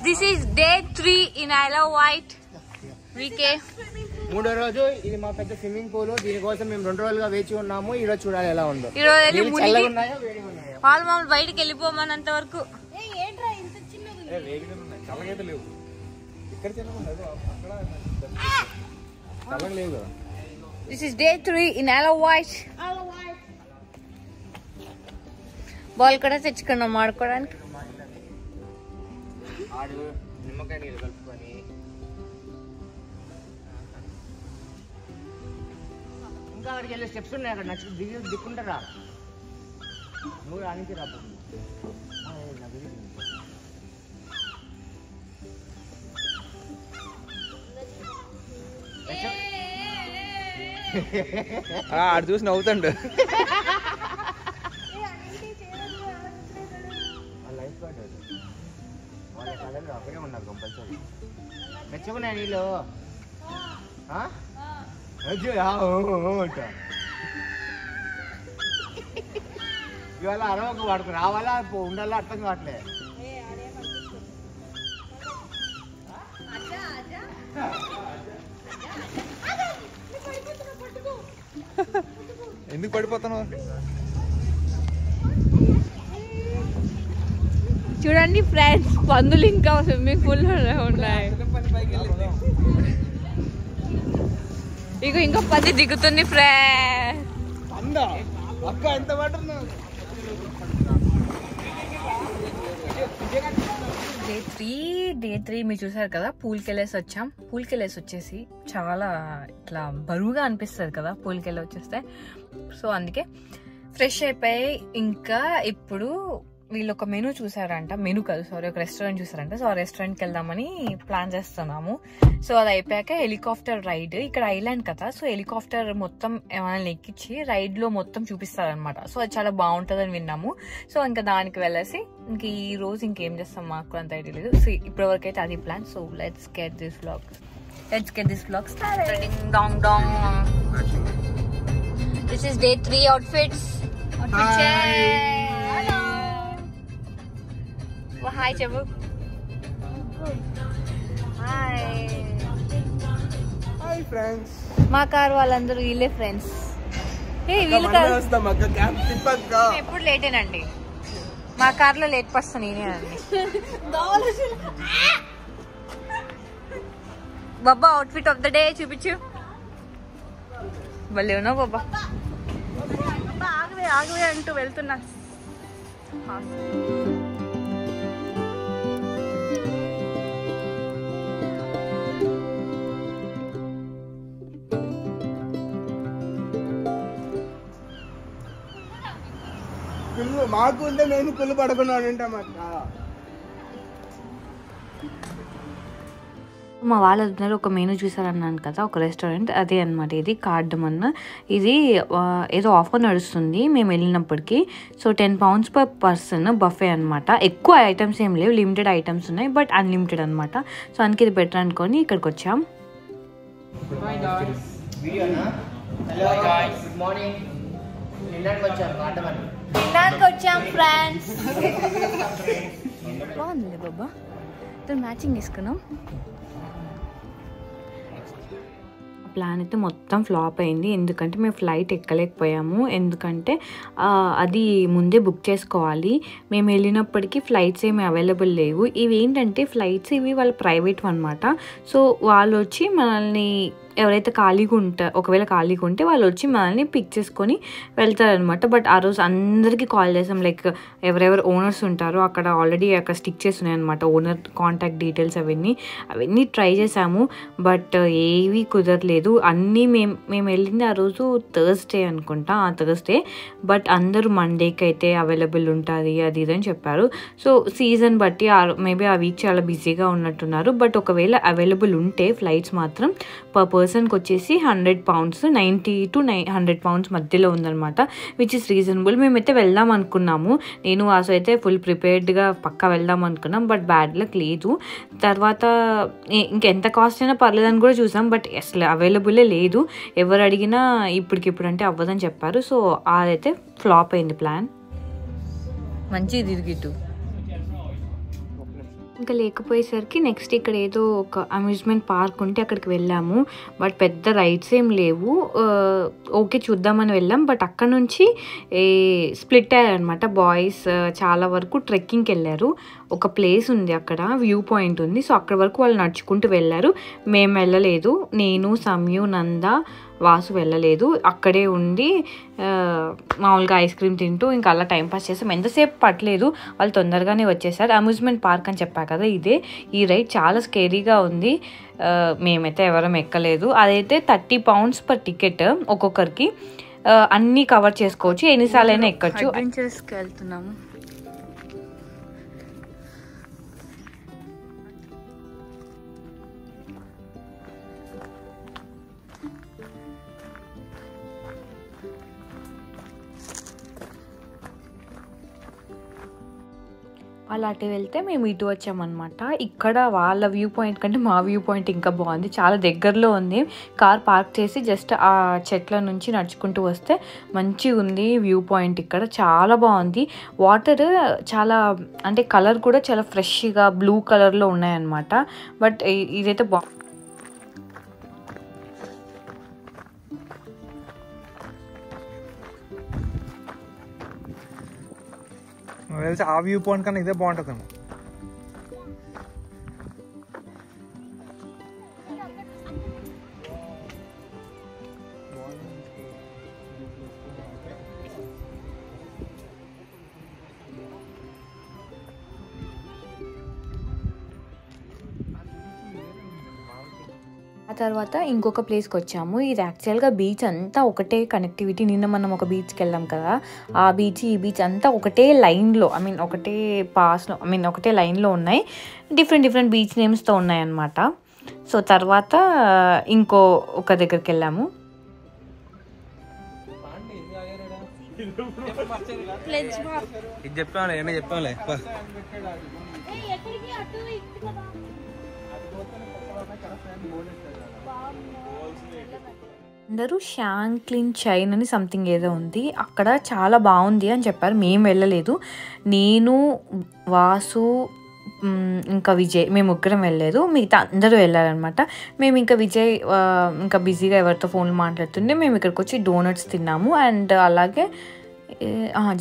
This is day 3 in Isle of Wight. VK. మూడో రోజు ఇది మా పెద్ద స్విమ్మింగ్ పూల్. దీనికోసం మేము 2 రోజులుగా వేచి ఉన్నాము. ఈ రోజు చూడాలి ఎలా ఉందో. వాళ్ళు మమ్మల్ని బయటకు వెళ్ళిపోమన్నంత వరకు. This is day 3 in Isle of Wight. Ball కూడా తెచ్చుకున్నాం ఆడుకోవడానికి. నిమ్మకాయ నీళ్ళు కలుపుకొని ఇంకా అక్కడికి వెళ్ళే స్టెప్స్ ఉన్నాయి. అక్కడ నచ్చి దిక్కుంటారా నువ్వు ఆనికి రా. ఆడు చూసి నవ్వుతాడు. అక్కడే ఉన్నారు కంపల్సరీ. మెచ్చుకున్నాయి నీళ్ళు. ఇవాళ అరవకు వాడుకు రావాలా ఉండాలా అర్థం కావట్లే. ఎందుకు పడిపోతున్నావు? చూడండి ఫ్రెండ్స్, పందులు ఇంకా స్విమ్మింగ్ పూల్ ఉన్నాయి. ఇక ఇంకా 10 దిగుతుంది ఫ్రెండ్స్. డే 3 మీరు చూసారు కదా, పూల్కి వెళ్ళేసి వచ్చాం. పూల్కి వెళ్ళేసి వచ్చేసి చాలా ఇట్లా బరువుగా అనిపిస్తుంది కదా పూల్కి వెళ్ళి వచ్చేస్తే. సో అందుకే ఫ్రెష్ అయిపోయి ఇంకా ఇప్పుడు వీళ్ళు ఒక మెనూ చూసారంట. మెనూ కాదు సారీ, ఒక రెస్టారెంట్ చూసారంట. సో ఆ రెస్టారెంట్కి వెళ్దామని ప్లాన్ చేస్తున్నాము. సో అది అయిపోయాక హెలికాప్టర్ రైడ్. ఇక్కడ ఐలాండ్ కదా, సో హెలికాప్టర్ మొత్తం ఏమైనా ఎక్కించి రైడ్ లో మొత్తం చూపిస్తారనమాట. సో అది చాలా బాగుంటుందని విన్నాము. సో ఇంకా దానికి వెళ్ళేసి ఇంక ఈ రోజు ఇంకేం చేస్తాం మాకు అంత ఐడియా లేదు. సో ఇప్పటి వరకు అయితే అది plan. So let's get this vlog started. Dong dong. This is day 3 outfits. Hi చెప్పు. Hi friends. మా కారు వాళ్ళందరూ వీళ్ళే ఫ్రెండ్స్. ఎప్పుడు లేటేనండి. మా కార్లో లేట్ పర్సన్ నేనేనండి. బాబా అవుట్ఫిట్ ఆఫ్ ద డే చూపించు. భలే ఉన్నావు బాబా. ఆగవే అంటూ వెళ్తున్నా. మాకు ఉంటే మేము పుల్లు పడుకున్నాడు ఉంటామక్క. మా వాళ్ళందరూ ఒక మెనూ చూసారన్నాను కదా, ఒక రెస్టారెంట్ అదే అనమాట. ఇది కార్డమన్. ఇది ఏదో ఆఫర్ నడుస్తుంది మేము వెళ్ళినప్పటికీ. So 10 pounds per person buffet అనమాట. ఎక్కువ ఐటమ్స్ ఏం లేవు, లిమిటెడ్ ఐటమ్స్ ఉన్నాయి, బట్ అన్లిమిటెడ్ అనమాట. సో అందుకే ఇది బెటర్ అనుకొని ఇక్కడికి వచ్చాం. తినడానికి వచ్చాం ఫ్రెండ్స్. బాగుంది బాబా. మ్యాచింగ్ తీసుకున్నాం. ప్లాన్ అయితే మొత్తం ఫ్లాప్ అయింది. ఎందుకంటే మేము ఫ్లైట్ ఎక్కలేకపోయాము. ఎందుకంటే అది ముందే బుక్ చేసుకోవాలి. మేము వెళ్ళినప్పటికీ ఫ్లైట్స్ ఏమి అవైలబుల్ లేవు. ఇవి ఏంటంటే ఫ్లైట్స్ ఇవి వాళ్ళ ప్రైవేట్ అనమాట. సో వాళ్ళు వచ్చి మనల్ని ఎవరైతే ఒకవేళ ఖాళీగా ఉంటే వాళ్ళు వచ్చి మనల్ని పిక్ చేసుకొని వెళ్తారనమాట. బట్ ఆ రోజు అందరికీ కాల్ చేసాం. లైక్ ఎవరెవరు ఓనర్స్ ఉంటారో అక్కడ ఆల్రెడీ అక్కడ స్టిక్ చేస్తున్నాయి అనమాట, ఓనర్ కాంటాక్ట్ డీటెయిల్స్ అవన్నీ ట్రై చేసాము. బట్ ఏవి కుదరలేదు. అన్నీ మేము వెళ్ళింది ఆ రోజు థర్స్డే అనుకుంటా, థర్స్డే. బట్ అందరూ మండేకి అయితే అవైలబుల్ ఉంటుంది అది ఇదని చెప్పారు. సో సీజన్ బట్టి మేబీ ఆ వీక్ చాలా బిజీగా ఉన్నట్టున్నారు. బట్ ఒకవేళ అవైలబుల్ ఉంటే ఫ్లైట్స్ మాత్రం పర్ పర్సన్కి వచ్చేసి 100 పౌండ్స్, 90 to 100 పౌండ్స్ మధ్యలో ఉందన్నమాట, విచ్ ఇస్ రీజనబుల్. మేమైతే వెళ్దాం అనుకున్నాము, నేను వాసు అయితే ఫుల్ ప్రిపేర్డ్గా పక్కా వెళ్దాం అనుకున్నాం, బట్ బ్యాడ్ లక్ లేదు. తర్వాత ఇంకెంత కాస్ట్ అయినా పర్లేదని కూడా చూసాం, బట్ అసలు అవైలబులే లేదు. ఎవరు అడిగినా ఇప్పటికిప్పుడు అంటే అవ్వదని చెప్పారు. సో అదైతే ఫ్లాప్ అయింది ప్లాన్. మంచి తిరిగిట్టు ఇంకా లేకపోయేసరికి నెక్స్ట్ ఇక్కడ ఏదో ఒక అమ్యూజ్మెంట్ పార్క్ ఉంటే అక్కడికి వెళ్ళాము, బట్ పెద్ద రైడ్స్ ఏం లేవు. ఓకే చూద్దామని వెళ్ళాం, బట్ అక్కడ నుంచి స్ప్లిట్ అయ్యారనమాట. బాయ్స్ చాలా వరకు ట్రెక్కింగ్కి వెళ్ళారు. ఒక ప్లేస్ ఉంది అక్కడ, వ్యూ పాయింట్ ఉంది, సో అక్కడ వరకు వాళ్ళు నడుచుకుంటూ వెళ్ళారు. మేము వెళ్ళలేదు, నేను, సమయు, నంద, వాసు వెళ్ళలేదు. అక్కడే ఉండి మామూలుగా ఐస్ క్రీమ్ తింటూ ఇంకా అలా టైంపాస్ చేసాం. ఎంతసేపు పట్టలేదు, వాళ్ళు తొందరగానే వచ్చేసారు. అమ్యూజ్మెంట్ పార్క్ అని చెప్పా కదా, ఇదే. ఈ రైడ్ చాలా స్కేరీగా ఉంది, మేమైతే ఎవరం ఎక్కలేదు. అదైతే 30 పౌండ్స్ పర్ టికెట్ ఒక్కొక్కరికి. అన్నీ కవర్ చేసుకోవచ్చు, ఎన్నిసార్లు అయినా ఎక్కచ్చు. అడ్వెంచర్స్కి వెళ్తున్నాము. వాళ్ళు అటు వెళ్తే మేము ఇటు వచ్చామన్నమాట. ఇక్కడ వాళ్ళ వ్యూ పాయింట్ కంటే మా వ్యూ పాయింట్ ఇంకా బాగుంది, చాలా దగ్గరలో ఉంది. కార్ పార్క్ చేసి జస్ట్ ఆ చెట్ల నుంచి నడుచుకుంటూ వస్తే మంచిగా ఉంది వ్యూ పాయింట్. ఇక్కడ చాలా బాగుంది. వాటర్ చాలా అంటే కలర్ కూడా చాలా ఫ్రెష్గా బ్లూ కలర్లో ఉన్నాయన్నమాట. బట్ ఇదైతే బాగుంది. తెలిసి ఆ వ్యూ పాయింట్ కన్నా ఇదే బాగుంటుందేమో. ఆ తర్వాత ఇంకొక ప్లేస్కి వచ్చాము. ఇది యాక్చువల్గా బీచ్ అంతా ఒకటే కనెక్టివిటీ. నిన్న మనం ఒక బీచ్కి వెళ్ళాం కదా, ఆ బీచ్ ఈ బీచ్ అంతా ఒకటే లైన్లో, ఒకటే పాస్లో, ఒకటే లైన్లో ఉన్నాయి. డిఫరెంట్ బీచ్ నేమ్స్తో ఉన్నాయన్నమాట. సో తర్వాత ఒక దగ్గరికి వెళ్ళాము. ఇది చెప్పాలే, ఏమైనా చెప్పాలే. అందరూ షాంక్లిన్ చైన్ అని సంథింగ్ ఏదో ఉంది, అక్కడ చాలా బాగుంది అని చెప్పారు. మేము వెళ్ళలేదు, నేను, వాసు, ఇంకా విజయ్, మేము ముగ్గురం వెళ్ళలేదు, మిగతా అందరూ వెళ్ళారనమాట. మేము ఇంకా విజయ్ ఇంకా బిజీగా ఎవరితో ఫోన్లు మాట్లాడుతుండే మేము ఇక్కడికి వచ్చి డోనట్స్ తిన్నాము. అండ్ అలాగే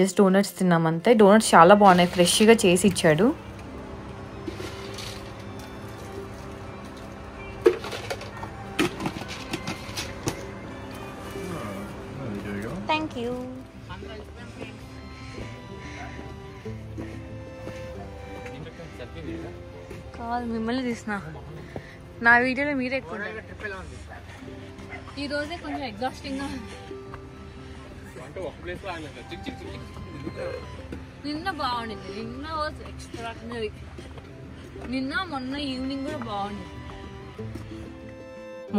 జస్ట్ డోనట్స్ తిన్నాము అంతే. డోనట్స్ చాలా బాగున్నాయి, ఫ్రెష్గా చేసి ఇచ్చాడు. Thank you. కాదు మిమ్మల్ని తీసిన, నా వీడియోలో మీరే ఎక్కువ. ఈరోజే కొంచెం ఎగ్జాస్టింగ్గా. నిన్న బాగుండింది, నిన్న వాజ్ ఎక్స్ట్రాడినరీ. నిన్న మొన్న ఈవినింగ్ కూడా బాగుంది.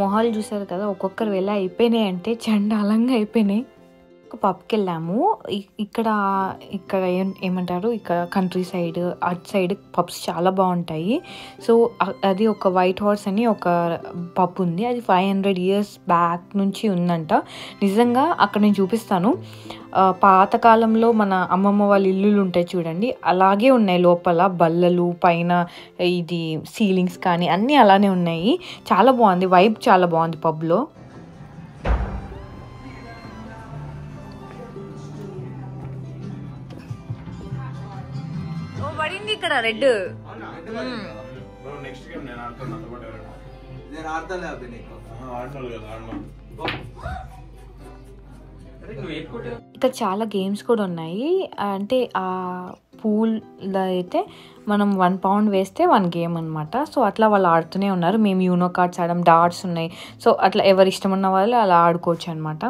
మొహాలు చూసారు కదా, ఒక్కొక్కరు వెళ్ళి అయిపోయినాయి అంటే చండాలంగా అయిపోయినాయి. ఒక పబ్కి వెళ్ళాము. ఇక్కడ ఏమంటారు, ఇక్కడ కంట్రీ సైడ్ అటు సైడ్ పబ్స్ చాలా బాగుంటాయి. సో అది ఒక వైట్ హార్స్ అని ఒక పబ్ ఉంది, అది 500 years బ్యాక్ నుంచి ఉందంట. నిజంగా అక్కడ నేను చూపిస్తాను. పాతకాలంలో మన అమ్మమ్మ వాళ్ళ ఇల్లులు ఉంటాయి చూడండి, అలాగే ఉన్నాయి. లోపల బల్లలు, పైన ఇది సీలింగ్స్ కానీ అన్నీ అలానే ఉన్నాయి. చాలా బాగుంది, వైబ్ చాలా బాగుంది పబ్లో. పడింది ఇక్కడ రెడ్. ఇక్కడ చాలా గేమ్స్ కూడా ఉన్నాయి. అంటే ఆ పూల్లో అయితే మనం 1 pound వేస్తే 1 game అనమాట. సో అట్లా వాళ్ళు ఆడుతూనే ఉన్నారు. మేము యూనో కార్డ్స్ ఆడడం, డాట్స్ ఉన్నాయి. సో అట్లా ఎవరు ఇష్టం ఉన్న వాళ్ళు అలా ఆడుకోవచ్చు అనమాట.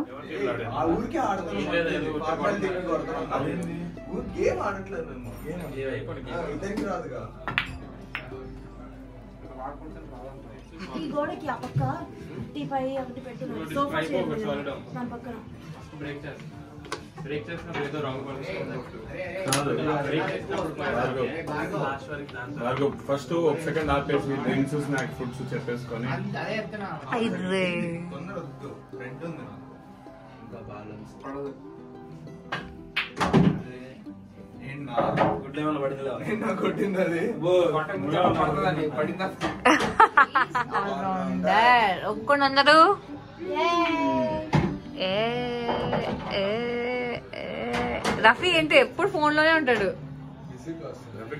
ఈ గోడకి ఆ పక్క టీపై ఒకటి పెట్టున్నాడు సోఫా దాని పక్కన ఫస్ట్ ఒక సెకండ్ ఆపేసి డ్రింక్స్ స్నాక్ ఫుడ్స్ చెప్పేసుకొని ఒక్కొందరు రఫీ ఏంటో ఎప్పుడు ఫోన్ లోనే ఉంటాడు.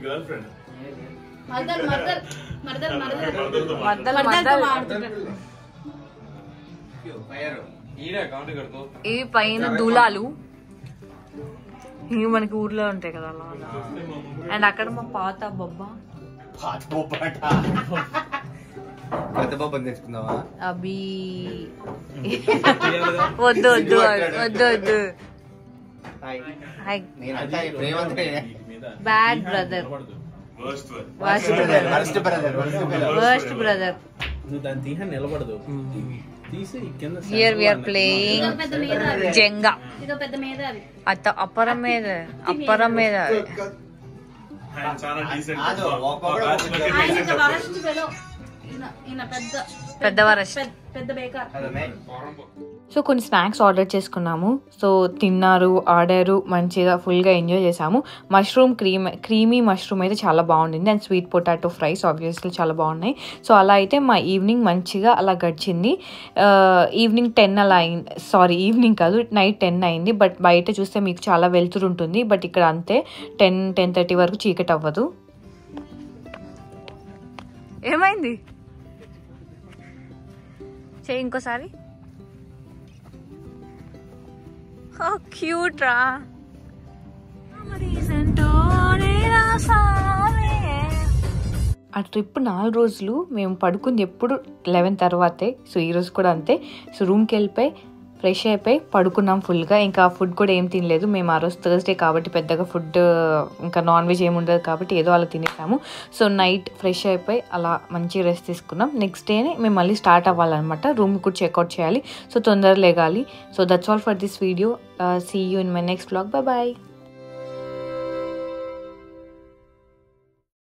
గర్ల్ ఫ్రెండ్ ఇవి పైన దూలాలు, ఇవి మనకి ఊర్లో ఉంటాయి కదా అలా. అండ్ అక్కడ మా పాత బొబ్బా పెద్ద బాబు తెచ్చుకుందామా? అభి వద్దు వద్దు వద్దు వద్దు. Bad brother, worst brother. నిలబడదు. Here we are playing Jenga. అప్పరం మీద పెద్ద వరస్ట్. సో కొన్ని స్నాక్స్ ఆర్డర్ చేసుకున్నాము. సో తిన్నారు, ఆడారు, మంచిగా ఫుల్గా ఎంజాయ్ చేసాము. మష్రూమ్ క్రీమీ మష్రూమ్ అయితే చాలా బాగుండింది. And sweet potato fries obviously చాలా బాగున్నాయి. సో అలా అయితే మా ఈవినింగ్ మంచిగా అలా గడిచింది. ఈవినింగ్ 10 అలా అయింది. సారీ ఈవినింగ్ కాదు, నైట్ 10 అయింది. బట్ బయట చూస్తే మీకు చాలా వెలుతురు ఉంటుంది. బట్ ఇక్కడ అంతే 10-10:30 వరకు చీకటి అవ్వదు. ఏమైంది చెయ్యి ఇంకోసారి. క్యూట్ రా. ఆ ట్రిప్ 4 రోజులు మేము పడుకుంది ఎప్పుడు 11 తర్వాతే. సో ఈరోజు కూడా అంతే. సో రూమ్కి వెళ్ళిపోయి ఫ్రెష్ అయిపోయి పడుకున్నాం ఫుల్గా. ఇంకా ఫుడ్ కూడా ఏం తినలేదు మేము. ఆ రోజు థర్స్డే కాబట్టి పెద్దగా ఫుడ్ ఇంకా నాన్ వెజ్ ఏమి ఉండదు కాబట్టి ఏదో అలా తినేసాము. సో నైట్ ఫ్రెష్ అయిపోయి అలా మంచి రెస్ట్ తీసుకున్నాం. నెక్స్ట్ డేనే మేము మళ్ళీ స్టార్ట్ అవ్వాలన్నమాట. రూమ్ కూడా చెక్అవుట్ చేయాలి. సో తొందరగా లేగాలి. So that's all for this video. See you in my next vlog. Bye.